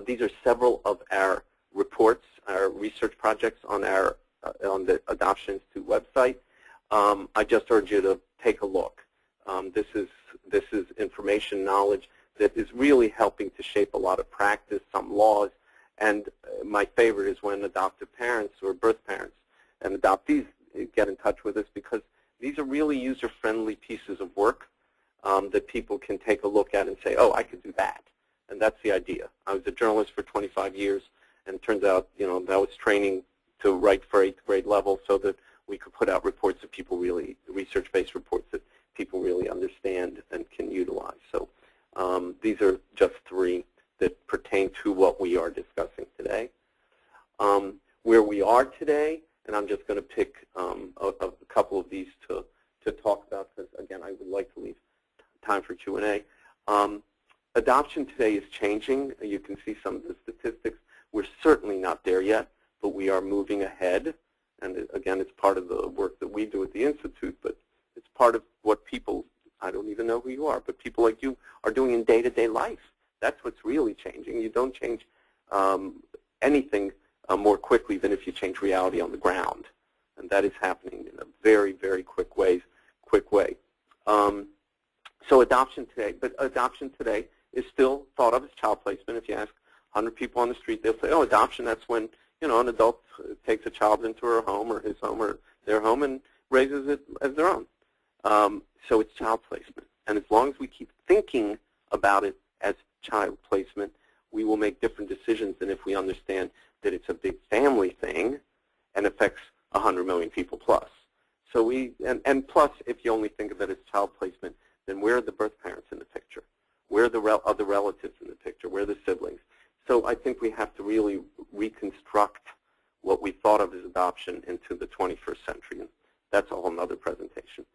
These are several of our reports, our research projects on our on the Adoption Institute website. I just urge you to take a look. This is information, knowledge that is really helping to shape a lot of practice, some laws, and my favorite is when adoptive parents or birth parents and adoptees get in touch with us, because these are really user-friendly pieces of work that people can take a look at and say, oh, I could do that. And that's the idea. I was a journalist for 25 years, and it turns out, that was training to write for 8th grade level so that we could put out reports that people really, research-based reports that people really understand and can utilize. So these are just 3 that pertain to what we are discussing today. Where we are today, and I'm just going to pick a couple of these to talk about, because, again, I would like to leave time for Q&A. Adoption today is changing. You can see some of the statistics. We're certainly not there yet, but we are moving ahead. And, again, it's part of the work that we do at the Institute, but it's part of what people, I don't even know who you are, but people like you are doing in day-to-day life. That's what's really changing. You don't change anything more quickly than if you change reality on the ground. And that is happening in a very, very quick way. So adoption today is still thought of as child placement. If you ask 100 people on the street, they'll say, oh, adoption, that's when an adult takes a child into her home or his home or their home and raises it as their own. So it's child placement. And as long as we keep thinking about it as child placement, we will make different decisions than if we understand that it's a big family thing and affects 100 million people plus. So and plus, if you only think of it as child placement, then where are the birth parents in the picture? Where are the other relatives in the picture? Where are the siblings? So I think we have to really reconstruct what we thought of as adoption into the 21st century. And that's a whole other presentation.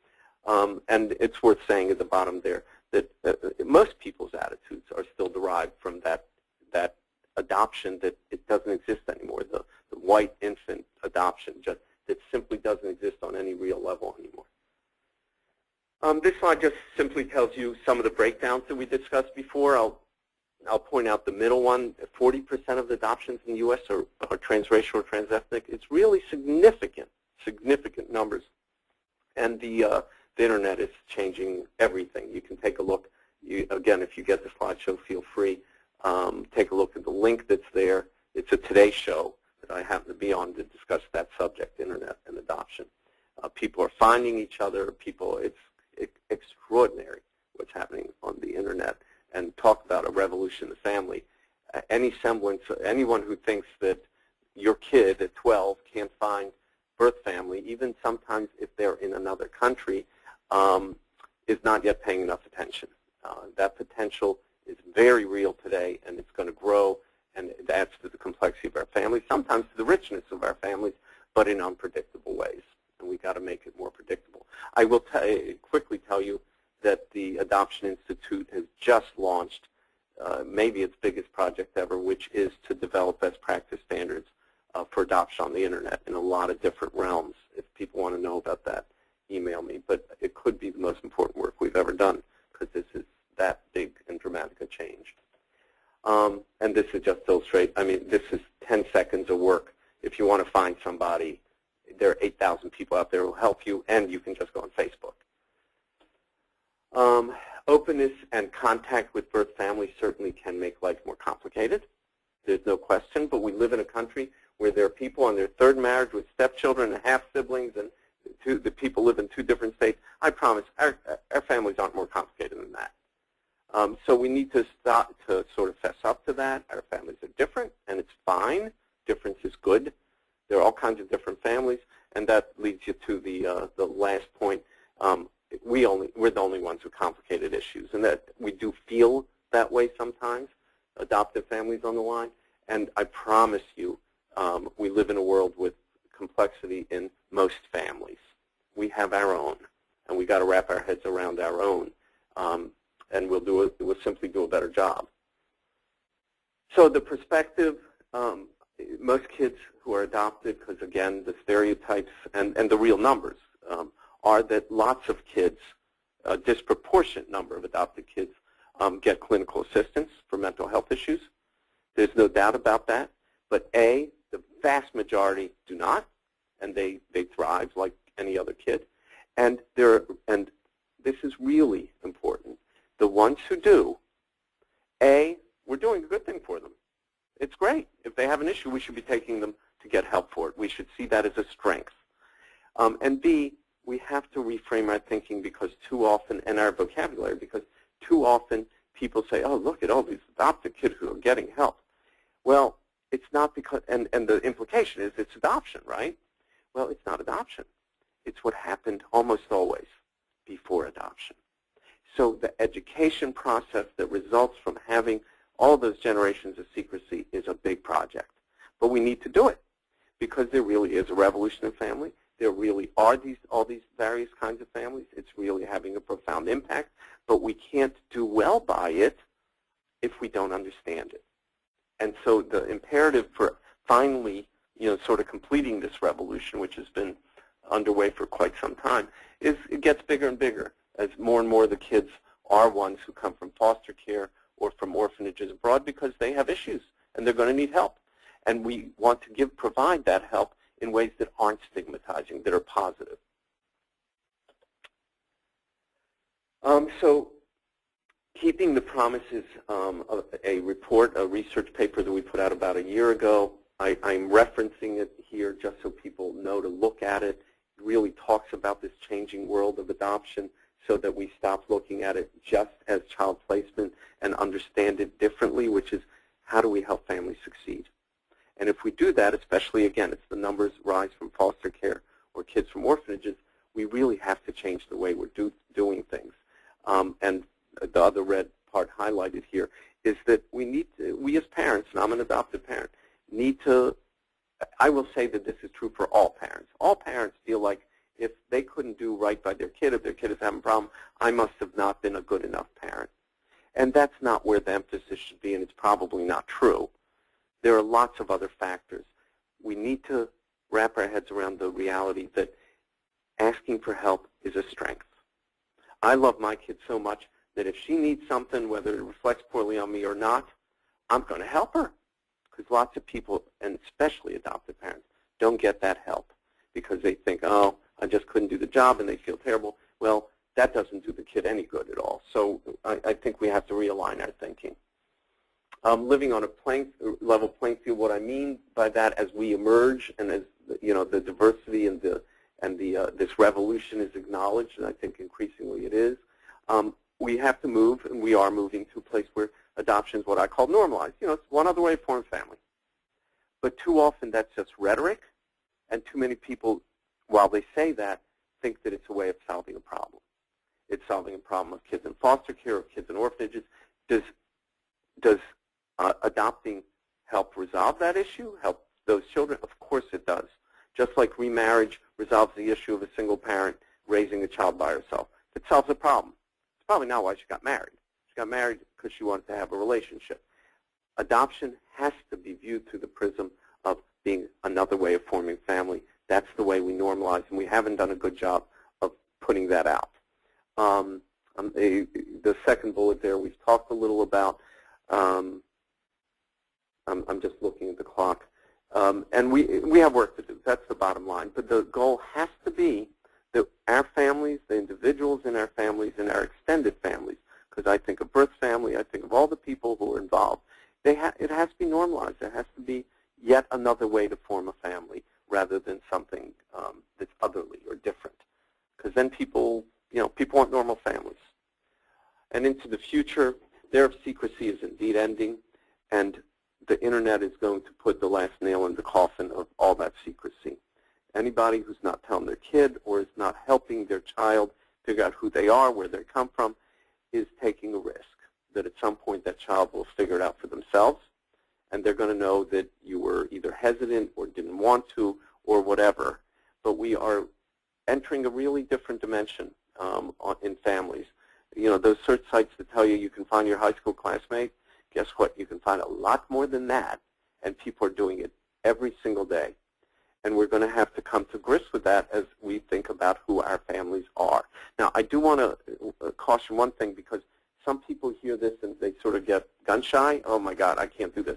And it's worth saying at the bottom there that most people's attitudes are still derived from that adoption, that it doesn't exist anymore, the white infant adoption, just that simply doesn't exist on any real level anymore. This slide just simply tells you some of the breakdowns that we discussed before. I'll point out the middle one. 40% of the adoptions in the U.S. are transracial or transethnic. It's really significant numbers. And the Internet is changing everything. You can take a look. Again, if you get the slideshow, feel free. Take a look at the link that's there. It's a Today Show that I happen to be on to discuss that subject, Internet and adoption. People are finding each other. It's extraordinary what's happening on the Internet. And talk about a revolution in the family. Any semblance, anyone who thinks that your kid at 12 can't find birth family, even sometimes if they're in another country, is not yet paying enough attention. That potential is very real today, and it's going to grow, and it adds to the complexity of our families, sometimes to the richness of our families, but in unpredictable ways. And we've got to make it more predictable. I will quickly tell you that the Adoption Institute has just launched maybe its biggest project ever, which is to develop best practice standards for adoption on the Internet in a lot of different realms. If people want to know about that, email me. But it could be the most important work we've ever done, because this is that big and dramatic a change. And this is just to illustrate, this is 10 seconds of work. If you want to find somebody, there are 8,000 people out there who will help you, and you can just go on Facebook. Openness and contact with birth families certainly can make life more complicated. There's no question, but we live in a country where there are people on their 3rd marriage with stepchildren and half-siblings, and the people live in 2 different states. I promise, our families aren't more complicated than that. So we need to stop to sort of fess up to that. Our families are different, and it's fine. Difference is good. There are all kinds of different families, and that leads you to the last point. We're the only ones with complicated issues, and that we do feel that way sometimes, adoptive families on the line. And I promise you, we live in a world with complexity in most families. We have our own, and we got to wrap our heads around our own, and we'll simply do a better job. So the perspective, most kids who are adopted, because again, the stereotypes and the real numbers are that lots of kids, a disproportionate number of adopted kids, get clinical assistance for mental health issues. There's no doubt about that. But A, the vast majority do not, and they thrive like any other kid. And this is really important. The ones who do, A, we're doing a good thing for them. It's great. If they have an issue, we should be taking them to get help for it. We should see that as a strength. And B, we have to reframe our thinking because too often, and our vocabulary, because too often people say, oh, look at all these adopted kids who are getting help. Well, it's not because, and the implication is it's adoption, right? Well, it's not adoption. It's what happened almost always before adoption. So the education process that results from having all those generations of secrecy is a big project. But we need to do it because there really is a revolution in family. There really are all these various kinds of families. It's really having a profound impact. But we can't do well by it if we don't understand it. And so the imperative for finally, sort of completing this revolution, which has been underway for quite some time, is it gets bigger and bigger as more and more of the kids are ones who come from foster care or from orphanages abroad because they have issues and they're going to need help. And we want to provide that help in ways that aren't stigmatizing, that are positive. So keeping the promises of a report, a research paper that we put out about a year ago, I'm referencing it here just so people know to look at it. It really talks about this changing world of adoption so that we stop looking at it just as child placement and understand it differently, which is how do we help families succeed? And if we do that, especially, again, if the numbers rise from foster care or kids from orphanages, we really have to change the way we're doing things. And the other red part highlighted here is that we as parents, and I'm an adopted parent, need to, I will say that this is true for all parents. All parents feel like if they couldn't do right by their kid, if their kid is having a problem, I must have not been a good enough parent. And that's not where the emphasis should be, and it's probably not true. There are lots of other factors. We need to wrap our heads around the reality that asking for help is a strength. I love my kid so much that if she needs something, whether it reflects poorly on me or not, I'm going to help her. Because lots of people, and especially adopted parents, don't get that help because they think, oh, I just couldn't do the job, and they feel terrible. Well, that doesn't do the kid any good at all. So I think we have to realign our thinking. Living on a level playing field, what I mean by that, as we emerge and as the diversity and this revolution is acknowledged, and I think increasingly it is, we have to move, and we are moving to a place where adoption is what I call normalized. It's one other way to form family. But too often that's just rhetoric, and too many people, while they say that, think that it's a way of solving a problem. It's solving a problem of kids in foster care or kids in orphanages. Does adopting help resolve that issue, help those children? Of course it does. Just like remarriage resolves the issue of a single parent raising a child by herself. It solves a problem. It's probably not why she got married. She got married because she wanted to have a relationship. Adoption has to be viewed through the prism of being another way of forming family. That's the way we normalize, and we haven't done a good job of putting that out. The second bullet there we've talked a little about. I'm just looking at the clock. And we have work to do. That's the bottom line. But the goal has to be that our families, the individuals in our families, and our extended families, because I think of birth family, I think of all the people who are involved, it has to be normalized. There has to be yet another way to form a family rather than something that's otherly or different. Because then people want normal families. And into the future, their secrecy is indeed ending, and the Internet is going to put the last nail in the coffin of all that secrecy. Anybody who's not telling their kid or is not helping their child figure out who they are, where they come from, is taking a risk that at some point that child will figure it out for themselves, and they're going to know that you were either hesitant or didn't want to or whatever. But we are entering a really different dimension in families. Those search sites that tell you can find your high school classmate, guess what? You can find a lot more than that, and people are doing it every single day. And we're going to have to come to grips with that as we think about who our families are. Now, I do want to caution one thing, because some people hear this and they sort of get gun-shy. Oh, my God, I can't do this.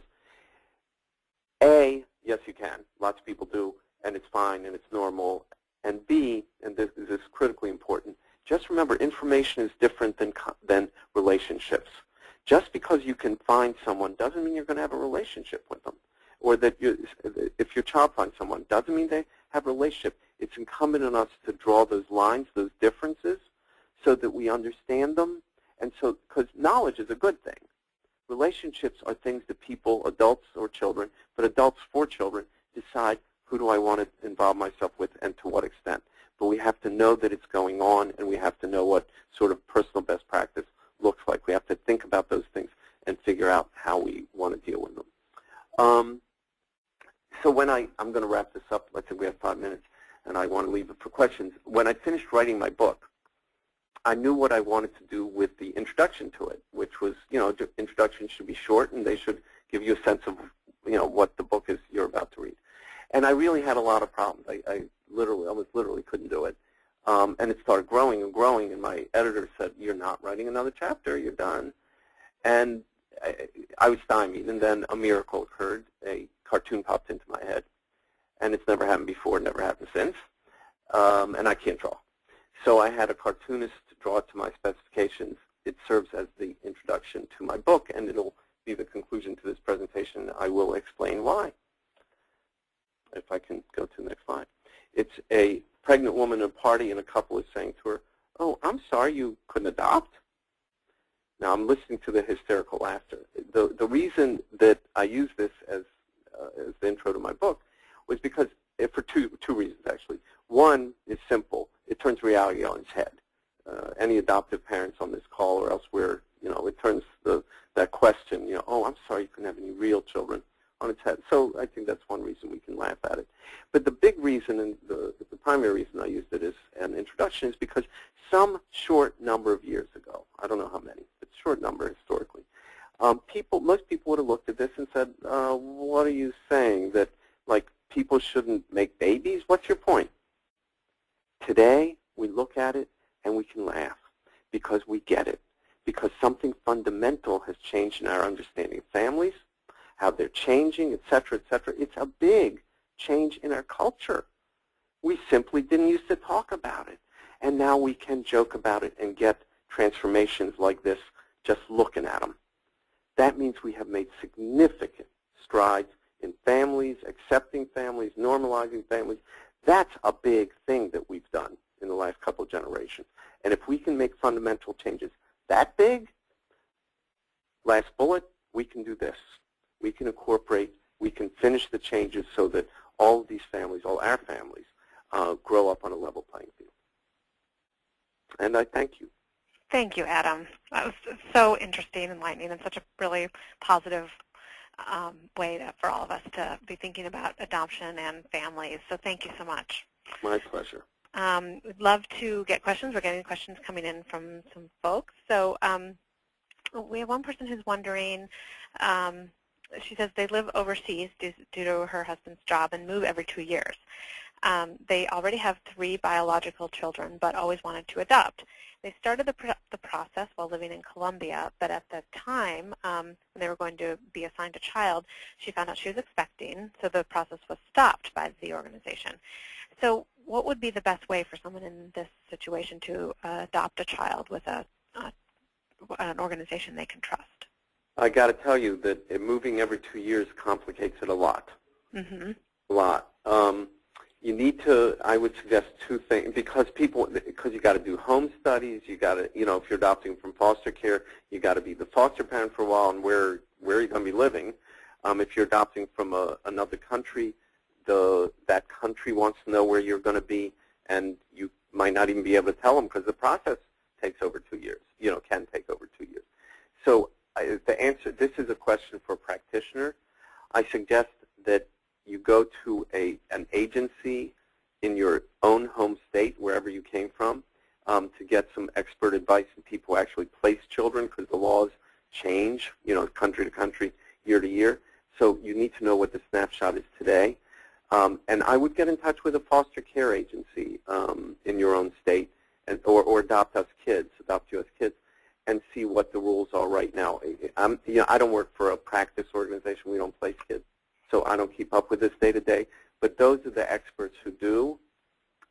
A, yes, you can. Lots of people do, and it's fine, and it's normal. And B, and this is critically important, just remember information is different than relationships. Just because you can find someone doesn't mean you're going to have a relationship with them. Or that if your child finds someone, doesn't mean they have a relationship. It's incumbent on us to draw those lines, those differences, so that we understand them. And so, because knowledge is a good thing. Relationships are things that people, adults or children, but adults for children, decide who do I want to involve myself with and to what extent. But we have to know that it's going on, and we have to know what sort of personal best practice looks like. We have to think about those things and figure out how we want to deal with them. So when I'm going to wrap this up. Let's say we have 5 minutes, and I want to leave it for questions. When I finished writing my book, I knew what I wanted to do with the introduction to it, which was, the introduction should be short, and they should give you a sense of, what the book is you're about to read. And I really had a lot of problems. I almost literally couldn't do it. And it started growing and growing, and my editor said, "You're not writing another chapter. You're done." And I was stymied, and then a miracle occurred. A cartoon popped into my head, and it's never happened before, never happened since, and I can't draw. So I had a cartoonist draw it to my specifications. It serves as the introduction to my book, and it'll be the conclusion to this presentation. I will explain why. If I can go to the next slide. It's a pregnant woman at a party, and a couple is saying to her, "Oh, I'm sorry you couldn't adopt." Now, I'm listening to the hysterical laughter. The reason that I use this as the intro to my book was because, for two reasons, actually. One is simple. It turns reality on its head. Any adoptive parents on this call or elsewhere, it turns that question, "Oh, I'm sorry you couldn't have any real children," on its head. So I think that's one reason we can laugh at it. But the big reason, and the primary reason I used it as an introduction, is because some short number of years ago, I don't know how many, but short number historically, most people would have looked at this and said, "What are you saying, that people shouldn't make babies? What's your point?" Today, we look at it and we can laugh because we get it, because something fundamental has changed in our understanding of families, how they're changing, et cetera, et cetera. It's a big change in our culture. We simply didn't used to talk about it. And now we can joke about it and get transformations like this just looking at them. That means we have made significant strides in families, accepting families, normalizing families. That's a big thing that we've done in the last couple of generations. And if we can make fundamental changes that big, last bullet, we can do this. We can incorporate, we can finish the changes so that all of these families, all our families, grow up on a level playing field. And I thank you. Thank you, Adam. That was so interesting, enlightening, and such a really positive way for all of us to be thinking about adoption and families. So thank you so much. My pleasure. We'd love to get questions. We're getting questions coming in from some folks. So we have one person who's wondering, she says they live overseas due to her husband's job and move every 2 years. They already have 3 biological children, but always wanted to adopt. They started the process while living in Colombia, but at the time when they were going to be assigned a child, she found out she was expecting, so the process was stopped by the organization. So what would be the best way for someone in this situation to adopt a child with an organization they can trust? I got to tell you that moving every 2 years complicates it a lot. Mm-hmm. A lot. You need to, I would suggest 2 things, because you got to do home studies, you got to, if you're adopting from foster care, you got to be the foster parent for a while and where you're going to be living. If you're adopting from another country, that country wants to know where you're going to be, and you might not even be able to tell them because the process takes over 2 years, can take over 2 years. So the answer, this is a question for a practitioner. I suggest that you go to an agency in your own home state, wherever you came from, to get some expert advice, and people who actually place children, because the laws change, country to country, year to year. So you need to know what the snapshot is today. And I would get in touch with a foster care agency in your own state, or Adopt Us Kids, Adopt US Kids, and see what the rules are right now. I don't work for a practice organization. We don't place kids, so I don't keep up with this day to day. But those are the experts who do.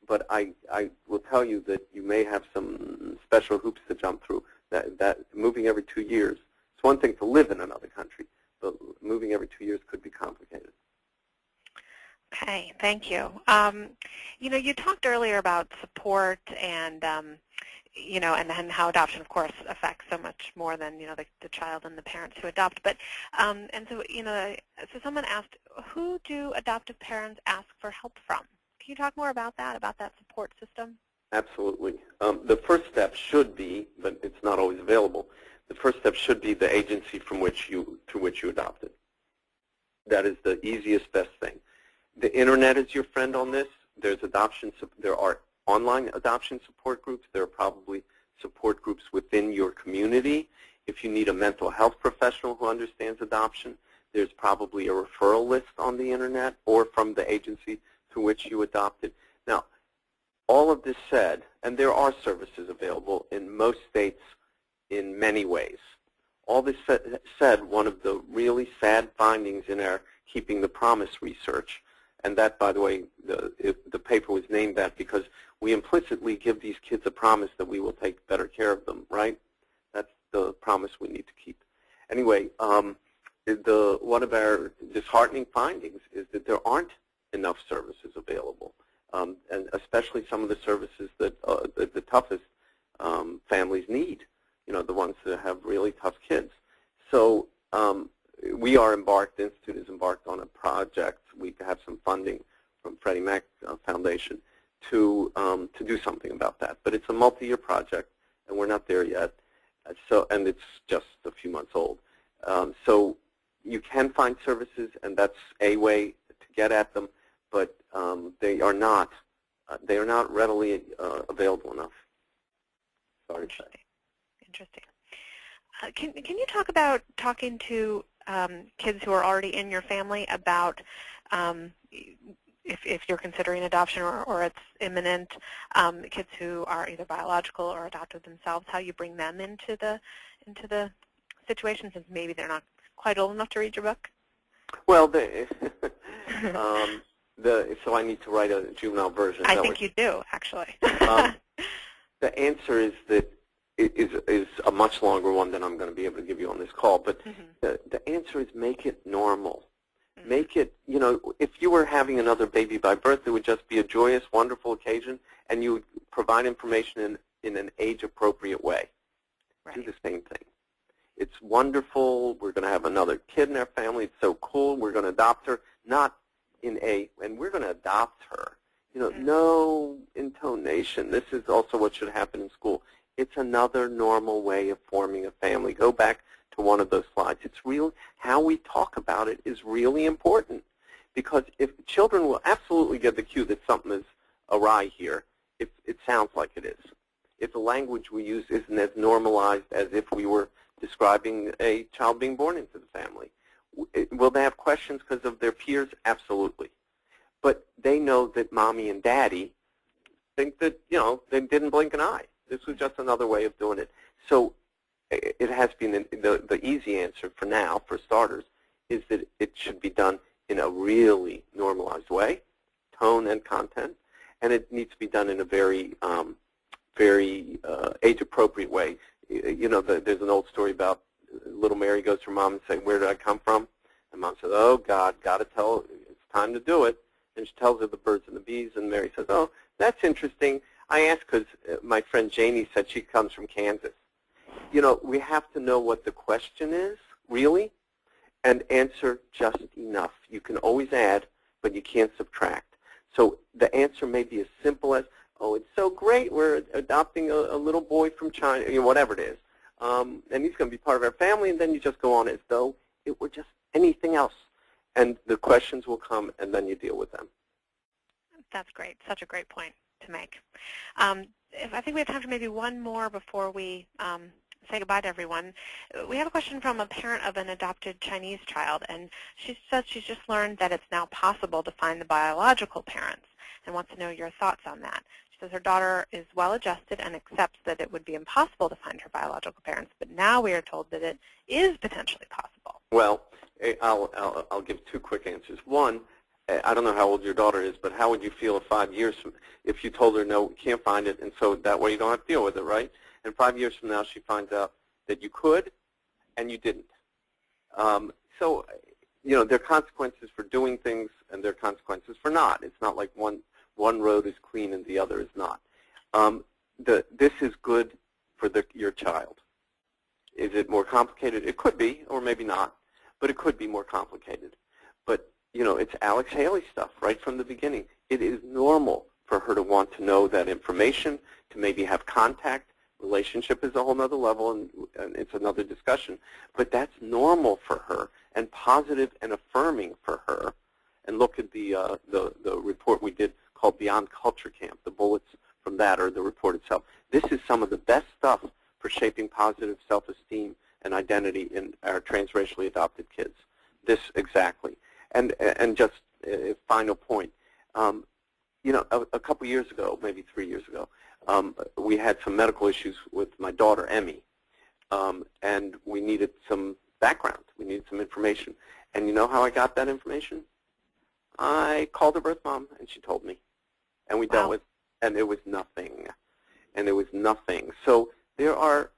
But I will tell you that you may have some special hoops to jump through. That moving every 2 years, it's one thing to live in another country, but moving every 2 years could be complicated. Okay, thank you. You talked earlier about support and and how adoption, of course, affects so much more than the child and the parents who adopt. But so someone asked, who do adoptive parents ask for help from? Can you talk more about that support system? Absolutely. The first step should be, but it's not always available. The first step should be the agency through which you adopted. That is the easiest, best thing. The internet is your friend on this. There are online adoption support groups. There are probably support groups within your community. If you need a mental health professional who understands adoption, there's probably a referral list on the internet or from the agency to which you adopted. Now, all of this said, and there are services available in most states in many ways. All this said, one of the really sad findings in our Keeping the Promise research, and that, by the way, the paper was named that because we implicitly give these kids a promise that we will take better care of them, right? That's the promise we need to keep. Anyway, one of our disheartening findings is that there aren't enough services available, and especially some of the services that the toughest families need, the ones that have really tough kids. So we are embarked, the Institute is embarked on a project. We have some funding from Freddie Mac Foundation to do something about that. But it's a multi-year project, and we're not there yet. And it's just a few months old. So you can find services, and that's a way to get at them, but they are not readily available enough. Sorry to say. Interesting. Can you talk about talking to kids who are already in your family about if you're considering adoption or it's imminent, kids who are either biological or adopted themselves, how you bring them into the situation since maybe they're not quite old enough to read your book? Well, so I need to write a juvenile version. I think you do, actually. The answer is that it is a much longer one than I'm going to be able to give you on this call. But the answer is make it normal. Make it, if you were having another baby by birth, it would just be a joyous, wonderful occasion, and you would provide information in an age-appropriate way. Right. Do the same thing. It's wonderful. We're going to have another kid in our family. It's so cool. We're going to adopt her. Not in and we're going to adopt her. No intonation. This is also what should happen in school. It's another normal way of forming a family. Go back to one of those slides. It's real. How we talk about it is really important, because if children will absolutely get the cue that something is awry here, if it sounds like it is. If the language we use isn't as normalized as if we were describing a child being born into the family. Will they have questions because of their peers? Absolutely. But they know that mommy and daddy think that, they didn't blink an eye. This was just another way of doing it. So it has been the easy answer for now, for starters, is that it should be done in a really normalized way, tone and content, and it needs to be done in a very, very age-appropriate way. There's an old story about little Mary goes to her mom and says, "Where did I come from?" And mom says, "Oh, God, got to tell her, it's time to do it." And she tells her the birds and the bees, and Mary says, "Oh, that's interesting. I asked because my friend Janie said she comes from Kansas." We have to know what the question is, really, and answer just enough. You can always add, but you can't subtract. So the answer may be as simple as, "Oh, it's so great. We're adopting a little boy from China," whatever it is. And he's going to be part of our family, and then you just go on as though it were just anything else. And the questions will come, and then you deal with them. That's great. Such a great point to make. I think we have time for maybe one more before we say goodbye to everyone. We have a question from a parent of an adopted Chinese child, and she says she's just learned that it's now possible to find the biological parents and wants to know your thoughts on that. She says her daughter is well-adjusted and accepts that it would be impossible to find her biological parents, but now we are told that it is potentially possible. Well, I'll give two quick answers. One, I don't know how old your daughter is, but how would you feel if you told her, no, we can't find it, and so that way you don't have to deal with it, right? And 5 years from now, she finds out that you could and you didn't. So, there are consequences for doing things and there are consequences for not. It's not like one road is clean and the other is not. This is good for your child. Is it more complicated? It could be, or maybe not, but it could be more complicated. But, it's Alex Haley stuff right from the beginning. It is normal for her to want to know that information, to maybe have contact. Relationship is a whole other level, and it's another discussion. But that's normal for her and positive and affirming for her. And look at the report we did called Beyond Culture Camp, the bullets from that or the report itself. This is some of the best stuff for shaping positive self-esteem and identity in our transracially adopted kids. This exactly. And just a final point. A couple years ago, maybe 3 years ago, we had some medical issues with my daughter, Emmy, and we needed some background. We needed some information. And you know how I got that information? I called her birth mom, and she told me. And we dealt with it, and it was nothing. And it was nothing. So there are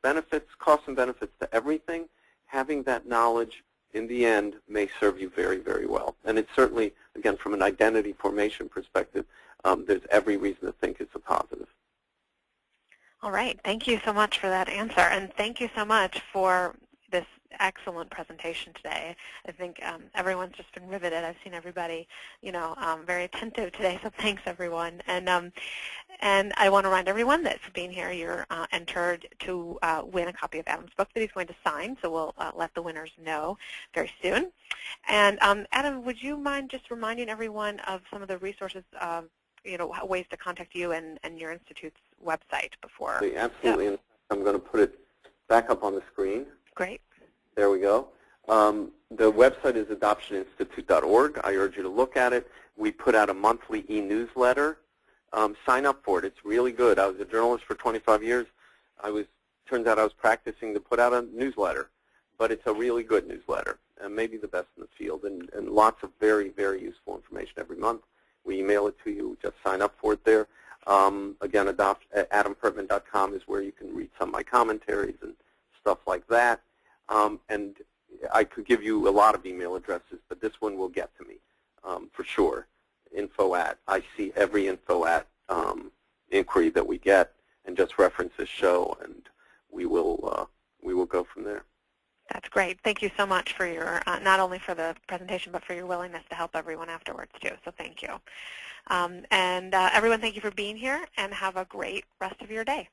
benefits, costs and benefits to everything. Having that knowledge in the end may serve you very, very well. And it's certainly, again, from an identity formation perspective, there's every reason to think it's a positive. All right. Thank you so much for that answer. And thank you so much for this excellent presentation today. I think everyone's just been riveted. I've seen everybody, very attentive today, so thanks, everyone. And I want to remind everyone that for being here, you're entered to win a copy of Adam's book that he's going to sign, so we'll let the winners know very soon. And Adam, would you mind just reminding everyone of some of the resources, ways to contact you and your institute's website before? Absolutely. Yeah. I'm going to put it back up on the screen. Great. There we go. The website is adoptioninstitute.org. I urge you to look at it. We put out a monthly e-newsletter. Sign up for it. It's really good. I was a journalist for 25 years. Turns out I was practicing to put out a newsletter, but it's a really good newsletter, and maybe the best in the field, and lots of very, very useful information every month. We email it to you. Just sign up for it there. Again, adampertman.com is where you can read some of my commentaries and stuff like that. And I could give you a lot of email addresses, but this one will get to me for sure. I see every info@ inquiry that we get, and just reference this show, and we will go from there. That's great. Thank you so much for your, not only for the presentation, but for your willingness to help everyone afterwards, too. So thank you. And everyone, thank you for being here, and have a great rest of your day.